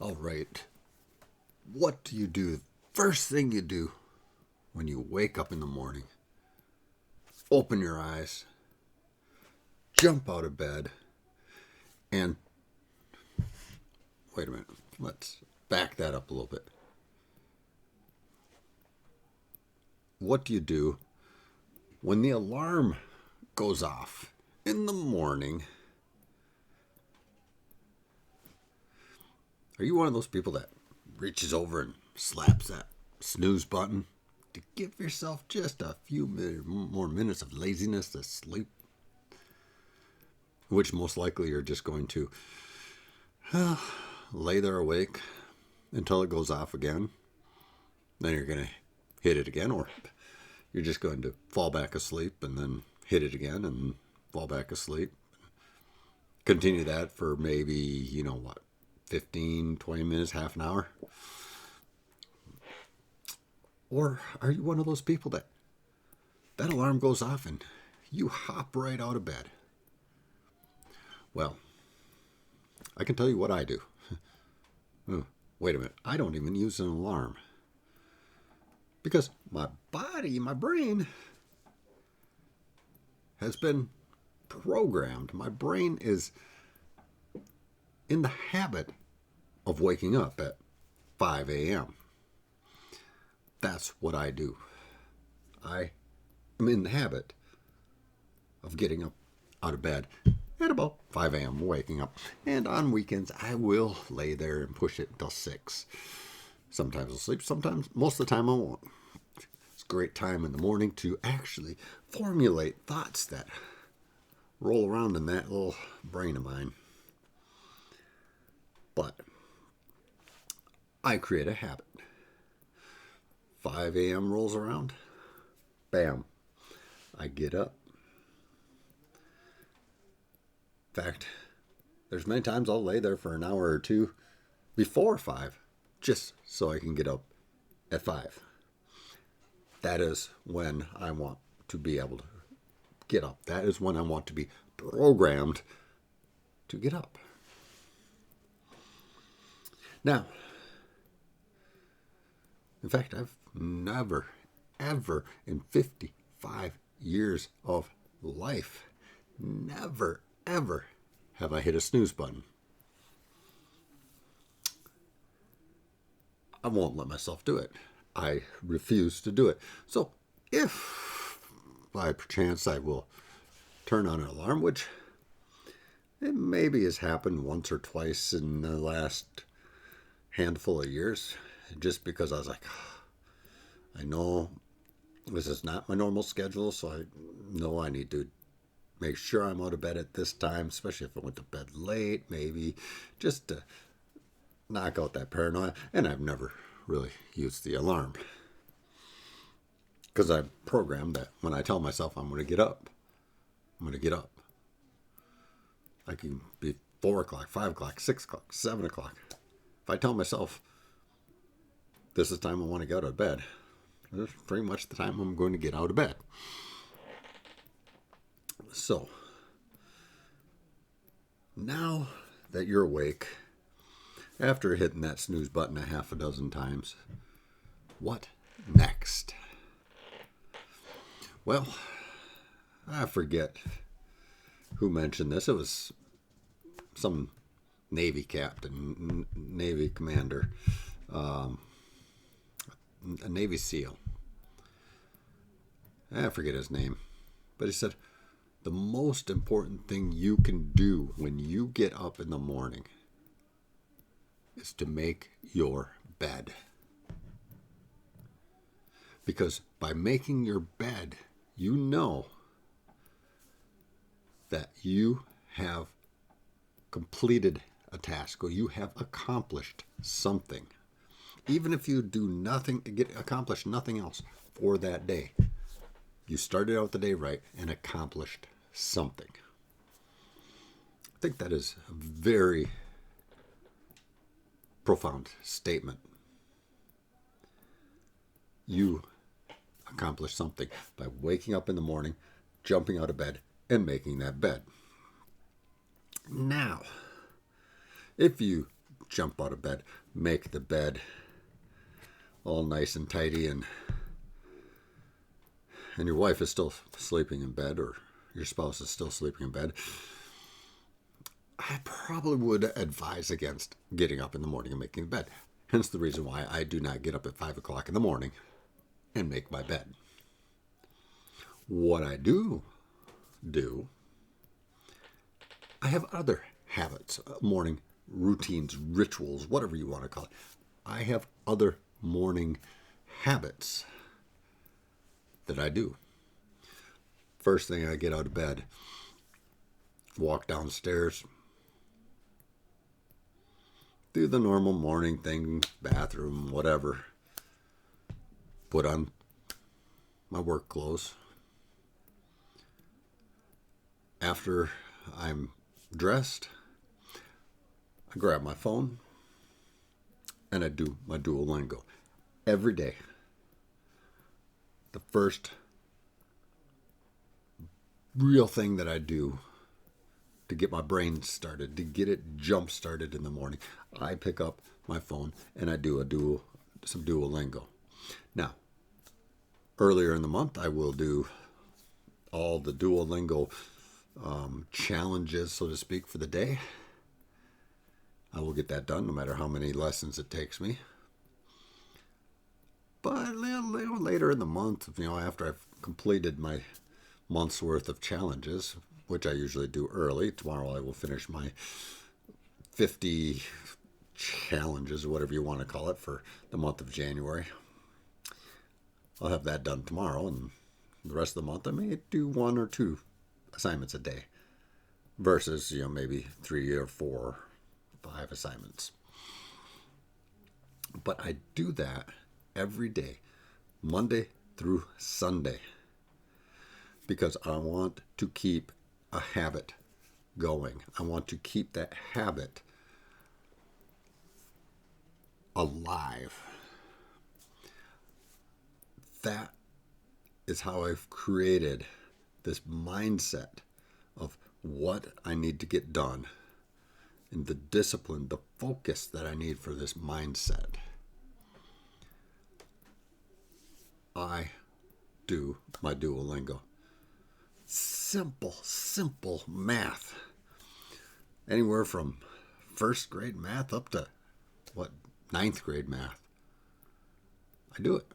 All right. What do you do? First thing you do when you wake up in the morning, open your eyes, jump out of bed, and wait a minute. Let's back that up a little bit. What do you do when the alarm goes off in the morning? Are you one of those people that reaches over and slaps that snooze button to give yourself just a few more minutes of laziness to sleep? Which most likely you're just going to lay there awake until it goes off again. Then you're going to hit it again, or you're just going to fall back asleep and then hit it again and fall back asleep. Continue that for maybe, 15, 20 minutes, half an hour? Or are you one of those people that alarm goes off and you hop right out of bed? Well, I can tell you what I do. Oh, wait a minute, I don't even use an alarm. Because my body, my brain, has been programmed. My brain is in the habit of waking up at 5 a.m. That's what I do. I am in the habit of getting up out of bed at about 5 a.m., waking up. And on weekends, I will lay there and push it until 6. Sometimes I'll sleep, sometimes, most of the time I won't. It's a great time in the morning to actually formulate thoughts that roll around in that little brain of mine. But I create a habit. 5 a.m. rolls around, bam, I get up. In fact, there's many times I'll lay there for an hour or two before 5, just so I can get up at 5. That is when I want to be able to get up. That is when I want to be programmed to get up. Now, in fact, I've never, ever in 55 years of life, never, ever have I hit a snooze button. I won't let myself do it. I refuse to do it. So if by chance I will turn on an alarm, which it maybe has happened once or twice in the last handful of years, just because I was like, I know this is not my normal schedule, so I know I need to make sure I'm out of bed at this time, especially if I went to bed late, maybe just to knock out that paranoia. And I've never really used the alarm because I'm programmed that when I tell myself I'm going to get up, I'm going to get up. I can be 4 o'clock, 5 o'clock, 6 o'clock, 7 o'clock. If I tell myself this is the time I want to get out of bed, that's pretty much the time I'm going to get out of bed. So, now that you're awake, after hitting that snooze button a half a dozen times, what next? Well, I forget who mentioned this. It was some Navy captain, Navy commander, a Navy SEAL. I forget his name. But he said, the most important thing you can do when you get up in the morning is to make your bed. Because by making your bed, you know that you have completed a task, or you have accomplished something. Even if you do nothing, accomplish nothing else for that day, you started out the day right and accomplished something. I think that is a very profound statement. You accomplished something by waking up in the morning, jumping out of bed, and making that bed. Now, if you jump out of bed, make the bed all nice and tidy, and your wife is still sleeping in bed, or your spouse is still sleeping in bed, I probably would advise against getting up in the morning and making the bed. Hence the reason why I do not get up at 5 o'clock in the morning and make my bed. What I do, I have other habits, morning routines, rituals, whatever you want to call it. I have other morning habits that I do. First thing I get out of bed, walk downstairs, do the normal morning thing, bathroom, whatever. Put on my work clothes. After I'm dressed, I grab my phone and I do my Duolingo every day. The first real thing that I do to get my brain started, to get it jump started in the morning, I pick up my phone and I do some Duolingo. Now, earlier in the month, I will do all the Duolingo challenges, so to speak, for the day. I will get that done no matter how many lessons it takes me. But a little later in the month, after I've completed my month's worth of challenges, which I usually do early. Tomorrow I will finish my 50 challenges, or whatever you want to call it, for the month of January. I'll have that done tomorrow, and the rest of the month I may do 1 or 2 assignments a day versus, maybe 3 or 4 or 5 assignments. But I do that every day, Monday through Sunday, because I want to keep a habit going. I want to keep that habit alive. That is how I've created this mindset of what I need to get done and the discipline, the focus that I need for this mindset. I do my Duolingo. Simple math. Anywhere from first grade math up to, 9th grade math. I do it.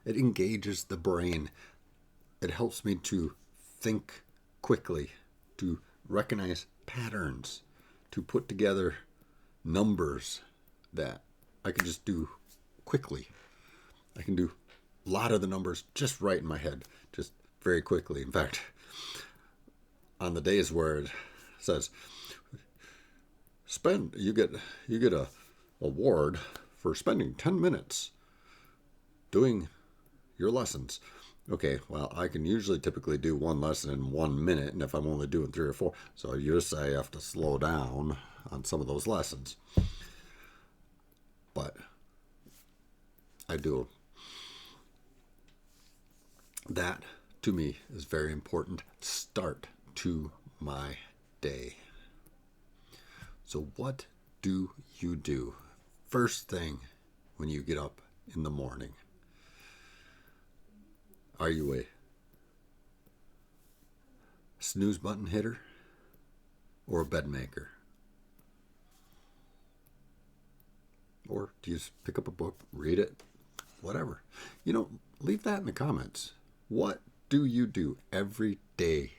It engages the brain. It helps me to think quickly, to recognize patterns, to put together numbers that I can just do quickly. I can do a lot of the numbers just right in my head, just very quickly. In fact, on the days where it says you get a award for spending 10 minutes doing your lessons. Okay, well, I can typically do one lesson in 1 minute, and if I'm only doing 3 or 4, so I have to slow down on some of those lessons. But I do. That, to me, is very important start to my day. So what do you do first thing when you get up in the morning? Are you a snooze button hitter or a bed maker? Or do you just pick up a book, read it, whatever? Leave that in the comments. What do you do every day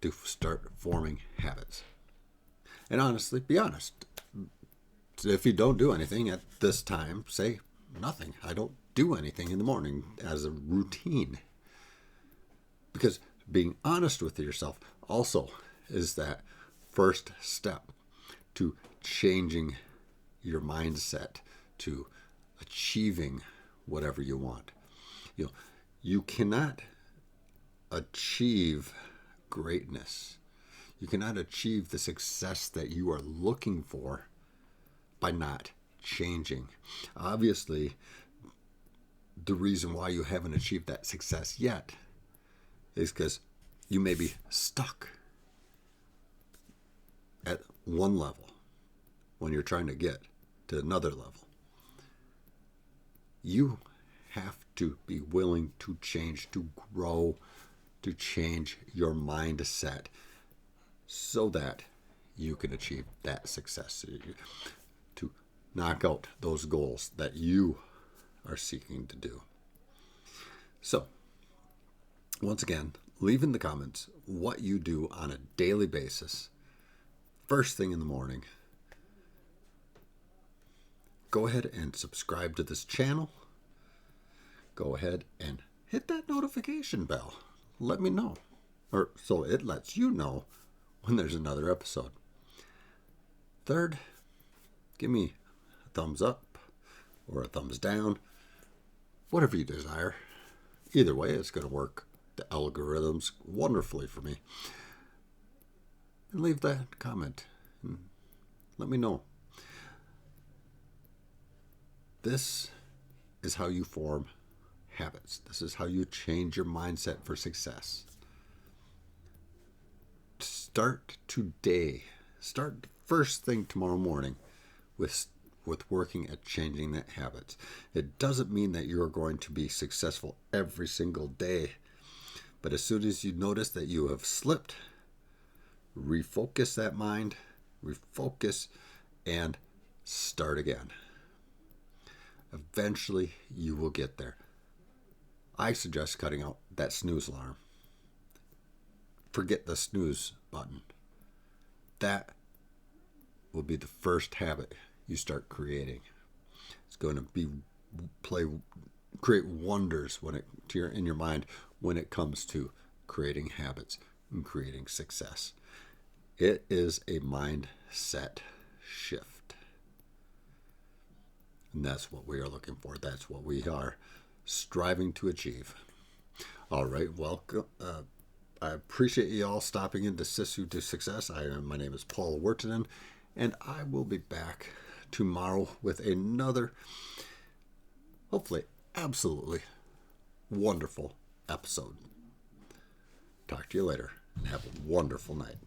to start forming habits? And honestly, be honest. If you don't do anything at this time, say nothing. I don't do anything in the morning as a routine. Because being honest with yourself also is that first step to changing your mindset, to achieving whatever you want. You cannot achieve greatness. You cannot achieve the success that you are looking for by not changing. Obviously, the reason why you haven't achieved that success yet is because you may be stuck one level, when you're trying to get to another level, you have to be willing to change, to grow, to change your mindset so that you can achieve that success, to knock out those goals that you are seeking to do. So, once again, leave in the comments what you do on a daily basis, first thing in the morning. Go ahead and subscribe to this channel. Go ahead and hit that notification bell. Let me know, or so it lets you know when there's another episode. Third, give me a thumbs up or a thumbs down, whatever you desire. Either way, it's going to work the algorithms wonderfully for me. And leave that comment and let me know. This is how you form habits. This is how you change your mindset for success. Start today. Start first thing tomorrow morning with working at changing that habits. It doesn't mean that you're going to be successful every single day. But as soon as you notice that you have slipped, refocus that mind, refocus, and start again. Eventually, you will get there. I suggest cutting out that snooze alarm. Forget the snooze button. That will be the first habit you start creating. It's going to create wonders in your mind when it comes to creating habits and creating success. It is a mindset shift. And that's what we are looking for. That's what we are striving to achieve. All right, welcome. I appreciate you all stopping in to Sisu to Success. My name is Paul Wurtenen, and I will be back tomorrow with another, hopefully, absolutely wonderful episode. Talk to you later, and have a wonderful night.